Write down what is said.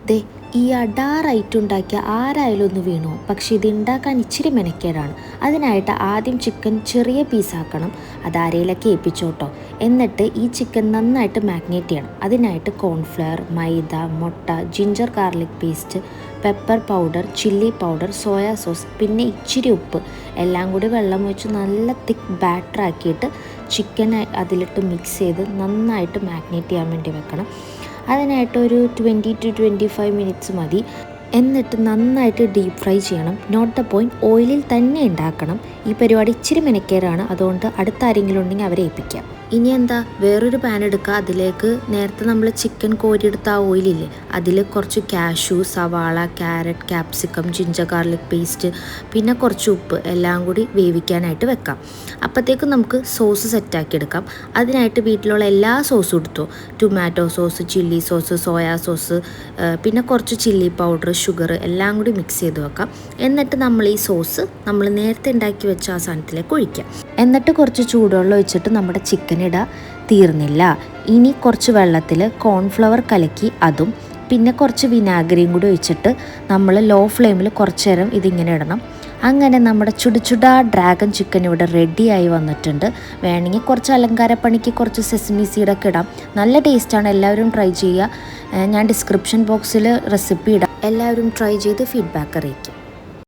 ദേ ഈ അടാറായിട്ട് ഉണ്ടാക്കിയ ആരായാലും ഒന്ന് വീണു, പക്ഷേ ഇത് ഉണ്ടാക്കാൻ ഇച്ചിരി മെനക്കേടാണ്. അതിനായിട്ട് ആദ്യം ചിക്കൻ ചെറിയ പീസാക്കണം, അത് അരയിലൊക്കെ ഏൽപ്പിച്ചോട്ടോ. എന്നിട്ട് ഈ ചിക്കൻ നന്നായിട്ട് മാഗ്നേറ്റ് ചെയ്യണം. അതിനായിട്ട് കോൺഫ്ലവർ, മൈദ, മുട്ട, ginger garlic paste, pepper powder, chilli powder, soya sauce, പിന്നെ ഇച്ചിരി ഉപ്പ് എല്ലാം കൂടി വെള്ളം ഒഴിച്ച് നല്ല തിക്ക് ബാറ്റർ ആക്കിയിട്ട് ചിക്കൻ അതിലിട്ട് മിക്സ് ചെയ്ത് നന്നായിട്ട് മാഗ്നേറ്റ് ചെയ്യാൻ വേണ്ടി വെക്കണം. അതിനായിട്ട് ഒരു 20 to 25 മിനിറ്റ്സ് മതി. എന്നിട്ട് നന്നായിട്ട് ഡീപ്പ് ഫ്രൈ ചെയ്യണം. നോട്ട് ദ പോയിൻറ്റ്, ഓയിലിൽ തന്നെ ഉണ്ടാക്കണം. ഈ പരിപാടി ഇച്ചിരി മെനക്കേറാണ്, അതുകൊണ്ട് അടുത്ത ആരെങ്കിലും ഉണ്ടെങ്കിൽ അവരെ ഏൽപ്പിക്കാം. ഇനി എന്താ, വേറൊരു പാൻ എടുക്കുക. അതിലേക്ക് നേരത്തെ നമ്മൾ ചിക്കൻ കോരിയെടുത്ത ആ ഓയിലില്ലേ, അതിൽ കുറച്ച് കാഷ്യൂ, സവാള, carrot, capsicum, ginger garlic paste, പിന്നെ കുറച്ച് ഉപ്പ് എല്ലാം കൂടി വേവിക്കാനായിട്ട് വെക്കാം. അപ്പോഴത്തേക്കും നമുക്ക് സോസ് സെറ്റാക്കി എടുക്കാം. അതിനായിട്ട് വീട്ടിലുള്ള എല്ലാ സോസും എടുത്തു. Tomato sauce, chilli sauce, soya sauce, പിന്നെ കുറച്ച് ചില്ലി പൗഡർ, ഷുഗർ എല്ലാം കൂടി മിക്സ് ചെയ്ത് വെക്കാം. എന്നിട്ട് നമ്മൾ ഈ സോസ് നമ്മൾ നേരത്തെ ഉണ്ടാക്കി വെച്ച ആ സാധനത്തിലേക്ക് ഒഴിക്കാം. എന്നിട്ട് കുറച്ച് ചൂടുവെള്ളം ഒഴിച്ചിട്ട് നമ്മുടെ ചിക്കൻ ഇടാൻ തീർന്നില്ല. ഇനി കുറച്ച് വെള്ളത്തിൽ കോൺഫ്ലവർ കലക്കി അതും പിന്നെ കുറച്ച് വിനാഗിരിയും കൂടി ഒഴിച്ചിട്ട് നമ്മൾ ലോ ഫ്ലെയിമിൽ കുറച്ച് നേരം ഇതിങ്ങനെ ഇടണം. അങ്ങനെ നമ്മുടെ ചുടുചുടാ ഡ്രാഗൺ ചിക്കൻ ഇവിടെ റെഡിയായി വന്നിട്ടുണ്ട്. വേണമെങ്കിൽ കുറച്ച് അലങ്കാരപ്പണിക്ക് കുറച്ച് സെസമി സീഡൊക്കെ ഇടാം. നല്ല ടേസ്റ്റാണ്, എല്ലാവരും ട്രൈ ചെയ്യുക. ഞാൻ ഡിസ്ക്രിപ്ഷൻ ബോക്സിൽ റെസിപ്പി ഇടാം, എല്ലാവരും ട്രൈ ചെയ്ത് ഫീഡ്ബാക്ക് അറിയിക്കും.